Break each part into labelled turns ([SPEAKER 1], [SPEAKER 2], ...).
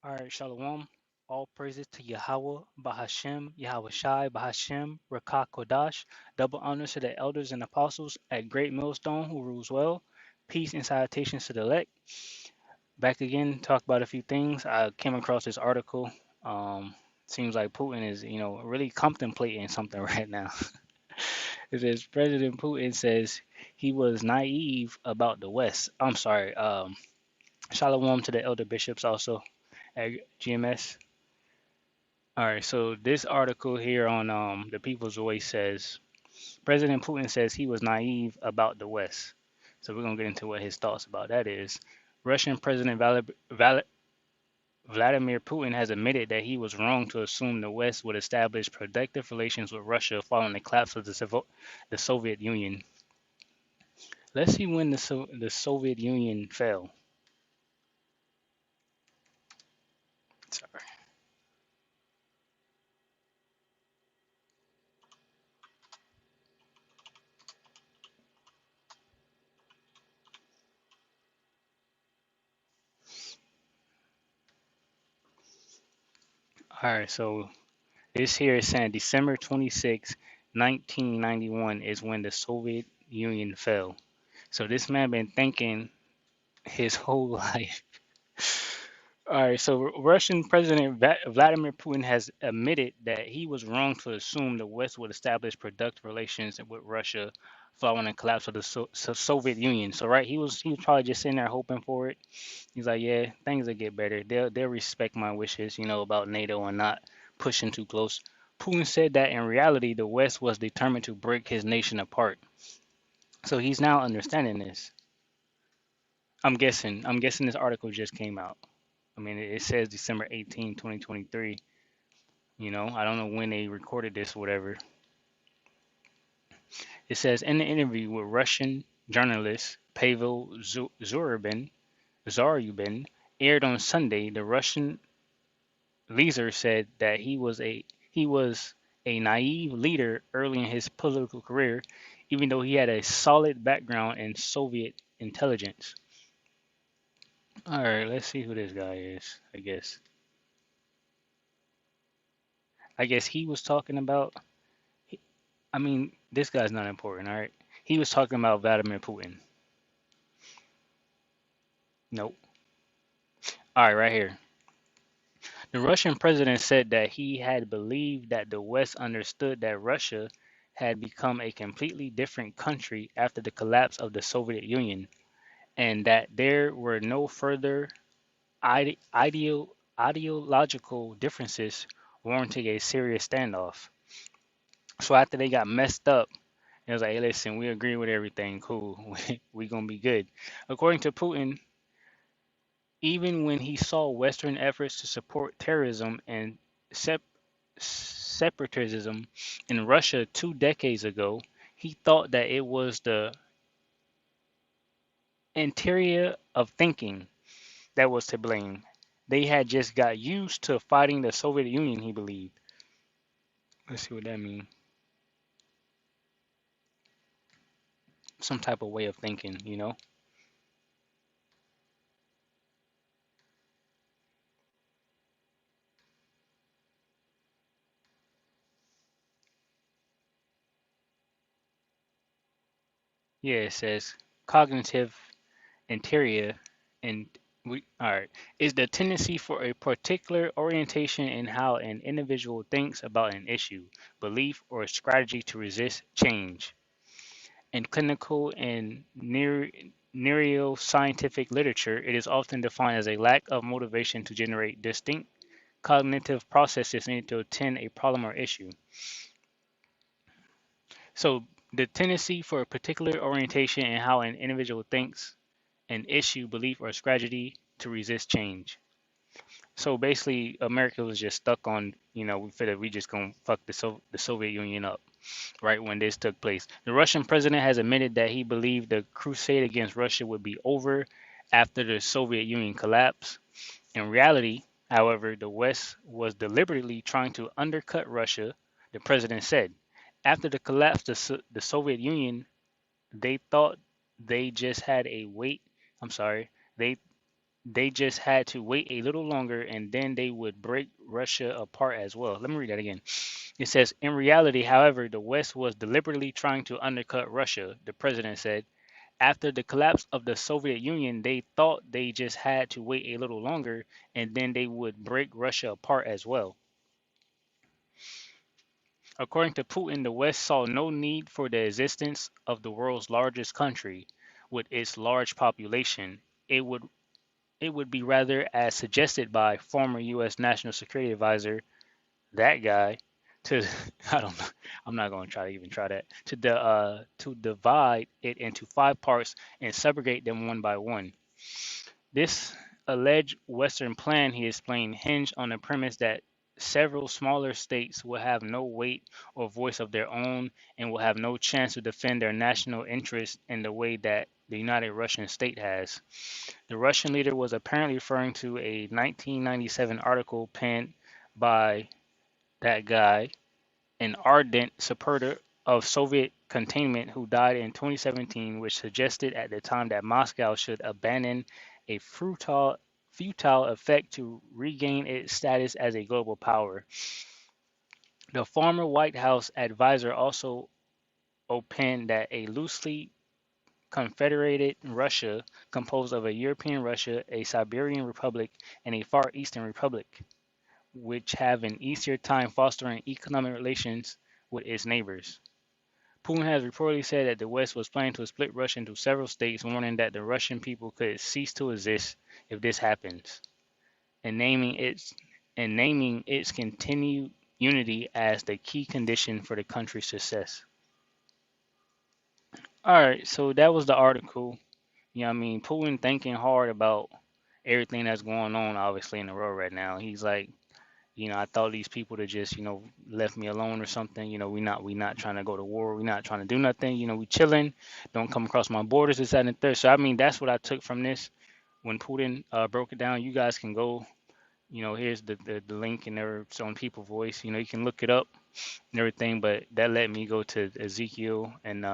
[SPEAKER 1] All right, Shalom. All praises to Yahweh, Bahashem, Yahweh Shai, Bahashem, Rakah Kodash. Double honors to the elders and apostles at Great Millstone who rules well. Peace and salutations to the elect. Back again, talk about a few things. I came across this article. Seems like Putin is, really contemplating something right now. It says President Putin says he was naive about the West. I'm sorry. Shalom to the elder bishops also at GMS. All right, so this article here on the People's Voice says President Putin says he was naive about the West. So we're gonna get into what his thoughts about that is. Russian President Vladimir Putin has admitted that he was wrong to assume the West would establish productive relations with Russia following the collapse of the Soviet Union. Let's see when the Soviet Union fell. Sorry. All right, so this here is saying December 26, 1991 is when the Soviet Union fell. So this man been thinking his whole life. All right, so Russian President Vladimir Putin has admitted that he was wrong to assume the West would establish productive relations with Russia following the collapse of the Soviet Union. So right, he was probably just sitting there hoping for it. He's like, yeah, things will get better. They'll respect my wishes, about NATO and not pushing too close. Putin said that in reality, the West was determined to break his nation apart. So he's now understanding this. I'm guessing this article just came out. I mean, it says December 18, 2023. I don't know when they recorded this or whatever. It says in the interview with Russian journalist Pavel Zarubin, aired on Sunday, the Russian leader said that he was a naive leader early in his political career, even though he had a solid background in Soviet intelligence. All right, let's see who this guy is. I guess he was talking about. I mean, this guy's not important. All right, he was talking about Vladimir Putin. Nope. All right, right here. The Russian president said that he had believed that the West understood that Russia had become a completely different country after the collapse of the Soviet Union, and that there were no further ideological differences warranting a serious standoff. So after they got messed up, it was like, hey, listen, we agree with everything. Cool. We gonna be good. According to Putin, even when he saw Western efforts to support terrorism and sep- separatism in Russia 2 decades ago, he thought that it was the interior of thinking that was to blame. They had just got used to fighting the Soviet Union, he believed. Let's see what that means. Some type of way of thinking. Yeah, it says cognitive interior and we all right is the tendency for a particular orientation in how an individual thinks about an issue, belief, or strategy to resist change. In clinical and neuroscientific literature, it is often defined as a lack of motivation to generate distinct cognitive processes needed to attend a problem or issue. So, the tendency for a particular orientation in how an individual thinks an issue, belief, or strategy to resist change. So basically, America was just stuck on, we figured we just gonna fuck the Soviet Union up right when this took place. The Russian president has admitted that he believed the crusade against Russia would be over after the Soviet Union collapse. In reality, however, the West was deliberately trying to undercut Russia, the president said. After the collapse of the Soviet Union, they thought they just had a wait. I'm sorry. They they just had to wait a little longer and then they would break Russia apart as well. Let me read that again. It says, in reality, however, the West was deliberately trying to undercut Russia, the president said. After the collapse of the Soviet Union, they thought they just had to wait a little longer and then they would break Russia apart as well. According to Putin, the West saw no need for the existence of the world's largest country with its large population. It would it would be rather as suggested by former US National Security Advisor, that guy, to I don't know, I'm not going to try to even try that, to divide it into five parts and segregate them one by one. This alleged Western plan, he explained, hinged on the premise that several smaller states will have no weight or voice of their own and will have no chance to defend their national interests in the way that the United Russian State has. The Russian leader was apparently referring to a 1997 article penned by that guy, an ardent supporter of Soviet containment who died in 2017, which suggested at the time that Moscow should abandon a futile effect to regain its status as a global power. The former White House advisor also opined that a loosely confederated Russia, composed of a European Russia, a Siberian Republic, and a Far Eastern Republic, which have an easier time fostering economic relations with its neighbors. Putin has reportedly said that the West was planning to split Russia into several states, warning that the Russian people could cease to exist if this happens, and naming its continued unity as the key condition for the country's success. All right, so that was the article. You know what I mean? Putin thinking hard about everything that's going on, obviously, in the world right now. He's like, I thought these people to just, left me alone or something. We not trying to go to war. We not trying to do nothing. We chilling. Don't come across my borders, this, that, and the third. So I mean, that's what I took from this. When Putin broke it down, you guys can go. Here's the link in there. It's on People Voice. You can look it up and everything. But that let me go to Ezekiel, and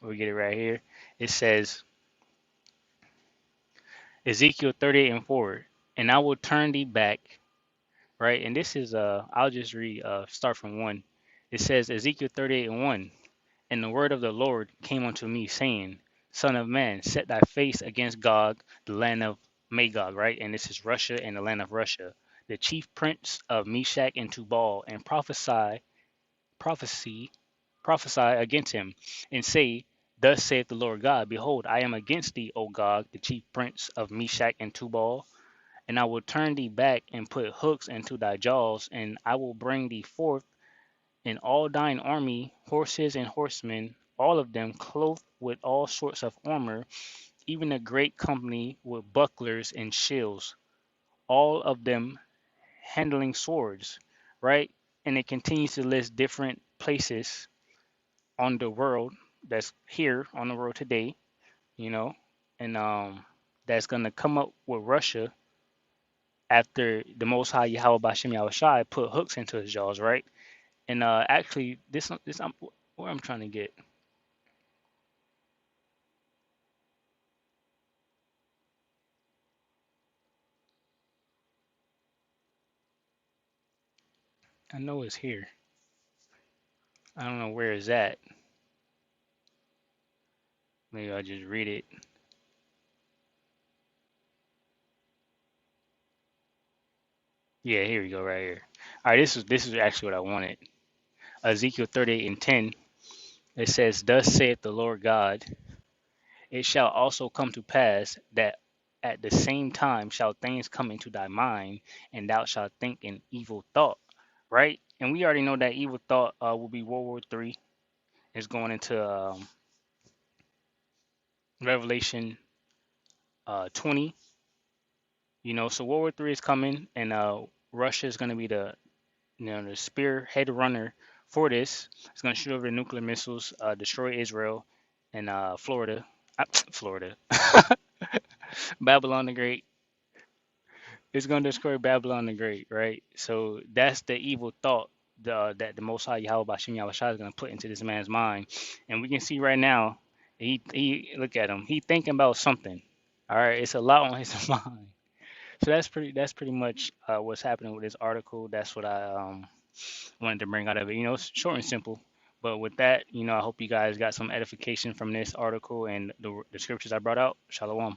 [SPEAKER 1] we get it right here. It says Ezekiel 38 and 4, and I will turn thee back, right? And this is I'll just read start from 1. It says Ezekiel 38 and 1, and the word of the Lord came unto me, saying, Son of man, set thy face against Gog, the land of Magog, right? And this is Russia and the land of Russia, the chief prince of Meshach and Tubal, and prophesy prophesy against him, and say, Thus saith the Lord God, Behold, I am against thee, O Gog, the chief prince of Meshach and Tubal, and I will turn thee back and put hooks into thy jaws, and I will bring thee forth in all thine army, horses and horsemen, all of them clothed with all sorts of armor, even a great company with bucklers and shields, all of them handling swords, right? And it continues to list different places on the world that's here on the world today, you know, and that's gonna come up with Russia after the Most High Yahweh Bashem Yahushai put hooks into his jaws, right? And actually, this where I'm trying to get. I know it's here. I don't know where it's at. Maybe I'll just read it. Yeah, here we go, right here. All right, this is actually what I wanted. Ezekiel 38 and 10. It says, "Thus saith the Lord God, it shall also come to pass that at the same time shall things come into thy mind, and thou shalt think an evil thought." Right? And we already know that evil thought will be World War III. It's going into Revelation 20. So World War III is coming, and Russia is going to be the spearhead runner for this. It's going to shoot over the nuclear missiles, destroy Israel and Florida, Florida, Babylon the Great. It's going to destroy Babylon the Great, right? So that's the evil thought that the Most High Yahweh Bashim Yahushua is going to put into this man's mind, and we can see right now. He look at him. He thinking about something. All right, it's a lot on his mind. So that's pretty much what's happening with this article. That's what I wanted to bring out of it. You know, it's short and simple. But with that, you know, I hope you guys got some edification from this article and the scriptures I brought out. Shalom.